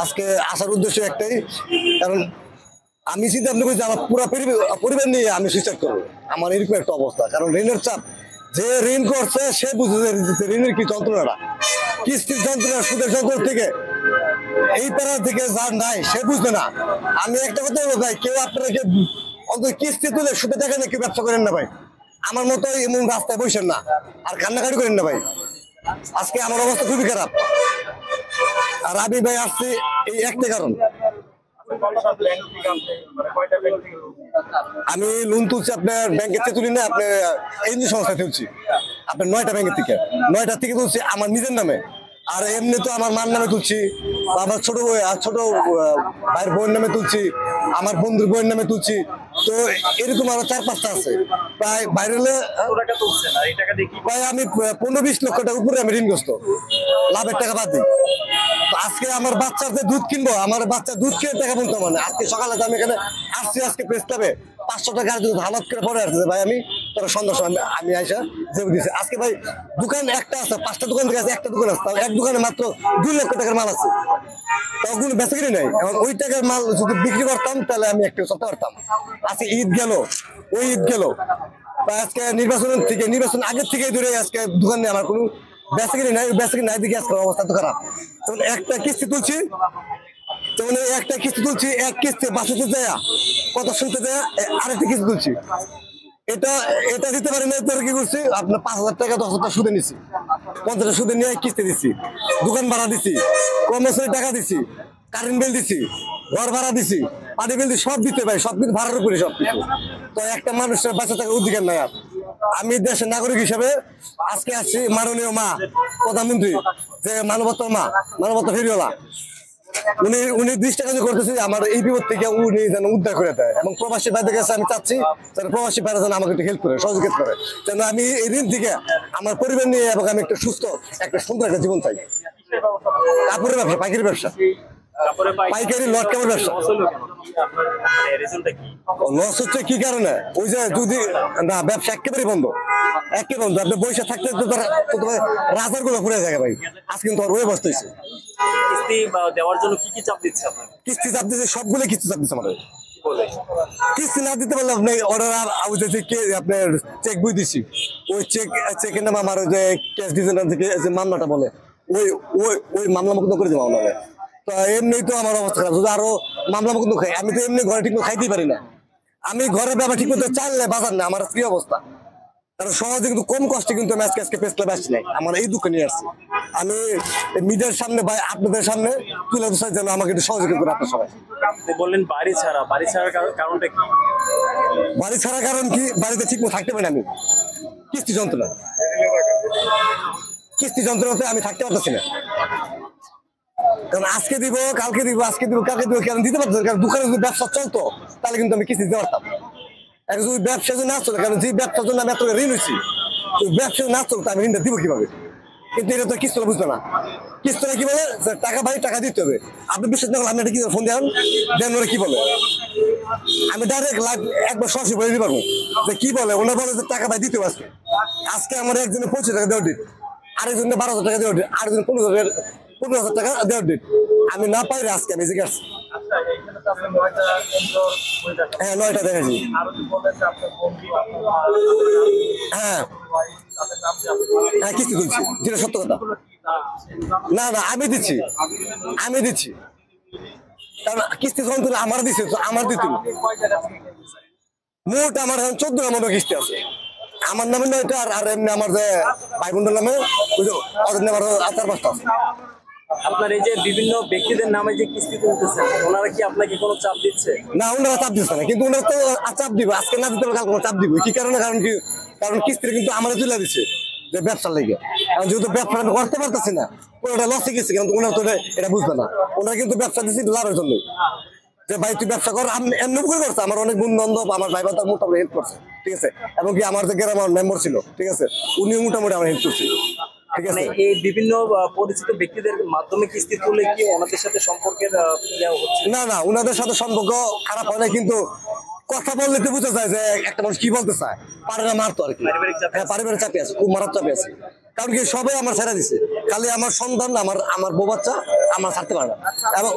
আজকে আসার উদ্দেশ্য একটাই, কারণ আমি চিন্তা ভাবনা করি যে আমার পুরো পরিবার নিয়ে আমি সুইসাইড করবো। আমার এরকম একটা অবস্থা, কারণ ঋণের চাপ। যে ঋণ করছে সে বুঝে ঋণের কি যন্ত্রণাটা, কিস্তির যন্ত্রণা, সুদের যন্ত্রণা থেকে এই প্যারা থেকে যার নাই সে বুঝবে না। আমি একটা কথা বলবো ভাই, কেউ আপনাকে অন্তত কিস্তি তুলে সুদে টাকা নিয়ে কেউ ব্যবসা করেন না ভাই। আমার মতো এমন রাস্তায় বসেন না আর কান্নাকাটি করেন না ভাই। আজকে আমার অবস্থা খুবই খারাপ, আর আমি ভাই আসছি এই একটা কারণ। আমি লোন তুলছি আপনার ব্যাংকের থেকে তুলি না, আপনার এনজিও সংস্থা তুলছি আপনার 9টা ব্যাংকের থেকে, 9টা থেকে তুলছি আমার নিজের নামে। আর এমনি তো আমার মার নামে তুলছি, আমার ছোট ভাইয়ের বউয়ের নামে তুলছি, আমার বন্ধুর বউয়ের নামে তুলছি। তো এরকম আরো 4-5টা আছে প্রায় বাইরে হলে প্রায় আমি 15-20 লক্ষ টাকার উপরে আমি ঋণগ্রস্ত, লাভের টাকা বাদ দিই। তো আজকে আমার বাচ্চাদের দুধ কিনবো, আমার বাচ্চা দুধ কিনে টাকা বলতে মানে আজকে সকালে আমি এখানে আসছি, আজকে প্রেস ক্লাবে 500 টাকা হালাত করে পরে আসছে ভাই। আমি তোর সন্ধ্যা আমি আইসা যে দিচ্ছি আজকে ভাই। দোকান একটা আছে, 5টা দোকান থেকে আছে, একটা দোকান আছে, এক দোকানে মাত্র 2 লক্ষ টাকার মাল আছে, তখন বেচা কিনে নাই। এখন ওই টাকার মাল যদি বিক্রি করতাম তাহলে আমি একটু চলতে পারতাম। আজকে ঈদ গেল, ওই ঈদ গেল, আজকে নির্বাচন আগের থেকে ধরে আজকে দোকান নেই, আমার কোনো বেচা কিনে নাই, বেচা কিনে নাই দিকে আজকে অবস্থা তো খারাপ। তখন একটা কিস্তি তুলছি, এক কিস্তি বাসাতে যায় কথা শুনতে যায়, আরেকটা কিস্তি তুলছি। এটা দিতে পারি না, কি করছি আপনার 5,000 টাকা 10,000 টাকা সুদে নিছি, 50 সুদে নিয়ে কিস্তি দিচ্ছি, দোকান ভাড়া দিচ্ছি, কর্মচারী টাকা দিচ্ছি, কারেন্ট বিল দিচ্ছি, ঘর ভাড়া দিচ্ছি, পানি বিল দিচ্ছি, সব দিতে পারি, সবকিছু ভাড়ার উপরে সবকিছু। তো একটা মানুষের বাঁচা থাকার অধিকার নাই আর। আমি দেশের নাগরিক হিসেবে আজকে আসছি মাননীয় মা প্রধানমন্ত্রী, যে মানবতার মা, মানবতা ফেরিওয়ালা, উনি দৃষ্টি কাজ করতেছে আমার এই বিপদ থেকে উনি যেন উদ্ধার করে দেয়। এবং প্রবাসী ভাইদের কাছে আমি চাচ্ছি যেন প্রবাসী ভাইরা যেন আমাকে একটু হেল্প করে, সহযোগিতা করে, যেন আমি এই দিন থেকে আমার পরিবার নিয়ে এবং আমি একটা সুস্থ, একটা সুন্দর একটা জীবন চাই। কাপড়ের ব্যবসা, পাইকারি ব্যবসা, পাইকারি লট কাপড় ব্যবসা। লস হচ্ছে কি কারণে? ওই যে যদি না ব্যবসা একেবারে বন্ধ, একেবারে বন্ধ, আপনি বৈশা থাকতে তো রাজার গুলো ঘুরে যায় ভাই। আজকে কিন্তু আর ওই অবস্থা হয়েছে। কিস্তি দেওয়ার জন্য কি চাপ দিচ্ছে আপনার? কিস্তি চাপ দিচ্ছে, সবগুলো কিস্তি চাপ দিচ্ছে আমাদের। কিস্তি না দিতে পারলে আপনি অর্ডার আপনার চেক বই দিচ্ছি, ওই চেকের নাম আমার যে ক্যাশ ডিজাইনার থেকে যে মামলাটা বলে ওই ওই ওই মামলা মুক্ত করে দেবো আপনাকে। তো এমনি তো আমার অবস্থা খারাপ, যদি আরো মামলা মুক্ত খাই, আমি তো এমনি ঘরে ঠিক মতো খাইতেই পারি না। আমি ঘরের ব্যাপার ঠিক মতো চাইলে বাজার না, আমার কি অবস্থা। কারণ সহজে কিন্তু কম কষ্টে কিন্তু আমি আজকে প্রেস ক্লাবে আসছি নাই, আমার এই দুঃখ নিয়ে আসছি। আমি মিডিয়ার সামনে বা আপনাদের সামনে তুলে ধরতে যেন আমাকে একটু সহযোগিতা করে আপনার সবাই। বললেন বাড়ি ছাড়ার কারণটা কি? বাড়ি ছাড়ার কারণ কি, বাড়িতে ঠিক মতো থাকতে পারি না আমি, কিস্তি যন্ত্রণাতে আমি থাকতে পারতেছি না। কারণ আজকে দিব, কালকে দিব, কালকে দিব, কারণ দিতে পারতেছি। কারণ দোকানে যদি ব্যবসা চলতো তাহলে কিন্তু আমি কিস্তি দিতে পারতাম। এখন যদি ব্যবসা যদি না চলে, কারণ যে ব্যবসার জন্য আমি এত ঋণ হয়েছি, ব্যবসা না চলতো আমি ঋণটা দিব কিভাবে? কিন্তু এটা তো কিস্তিটা বুঝতো না। কিস্তিটা কি বলে, টাকা ভাই টাকা দিতে হবে। আপনি বিশ্বাস না করলে আপনি কি ফোন দেন ওরা কি বলে, আমি ডাইরেক্ট লাইভ একবার সরাসরি বলে দিতে পারবো যে কি বলে। ওনার বলে যে টাকা ভাই দিতে হবে। আজকে আমার একজনে 25 টাকা দেওয়ার ডেট, আরেকজনে 12,000 টাকা দেওয়ার ডেট, আরেকজন 15,000 টাকা দেওয়ার ডেট। আমি না পাইলে আজকে আমি জিজ্ঞাসা হ্যাঁ 9টা দেখেছি। হ্যাঁ হ্যাঁ কিস্তি তুলছি, যেটা সত্য কথা। না না আমি দিচ্ছি কারণ কিস্তি যখন তুলে আমার দিচ্ছে, আমার দিতে মোট আমার এখন 14 মতো কিস্তি আছে। আমার নামে 9টা, আর এমনি আমার যে ভাই বোনদের নামে ওদের নামে আরো 4-5টা আছে। আপনার এই যে বিভিন্ন ব্যক্তিদের নামে যে কিস্তি তুলতেছেন, ওনারা কি আপনাকে কোনো চাপ দিচ্ছে? না, ওনারা চাপ দিচ্ছে না, কিন্তু ওনারা তো চাপ দিবে, আজকে না দিতে পারলে কালকে চাপ দিবে। কি কারণে? কারণ কিস্তি কিন্তু আমার তুলে দিচ্ছে যে ব্যবসার লেগে। কারণ যেহেতু ব্যবসা আমি করতে পারতেছি না, ওটা লসে গেছে, কিন্তু ওনারা তো এটা বুঝবে না। ওনারা কিন্তু ব্যবসা দিচ্ছে লাভের জন্যই, যে ভাই তুই ব্যবসা কর। আমি এমনি করে করছে, আমার অনেক বন্ধু বান্ধব, আমার ভাই বান্ধব মোটামুটি হেল্প করছে, ঠিক আছে। এবং কি আমার যে গ্রামের মেম্বার ছিল, ঠিক আছে, উনিও মোটামুটি আমার হেল্প করছে, ঠিক আছে। এই বিভিন্ন পরিচিত ব্যক্তিদের মাধ্যমে কিস্তি তুলে কি ওনাদের সাথে সম্পর্কের হচ্ছে? না না, ওনাদের সাথে সম্পর্ক খারাপ হয় না, কিন্তু কথা বললে তো বোঝা যায় যে একটা মানুষ কি বলতে চায়, পারে না মারতো আর কি। হ্যাঁ পারিবারিক চাপে আছে, খুব মারাত্মক চাপে আছে। কারণ কি সবাই আমার ছেড়ে দিছে, খালি আমার সন্তান, আমার বউ বাচ্চা আমার ছাড়তে পারে না। এবং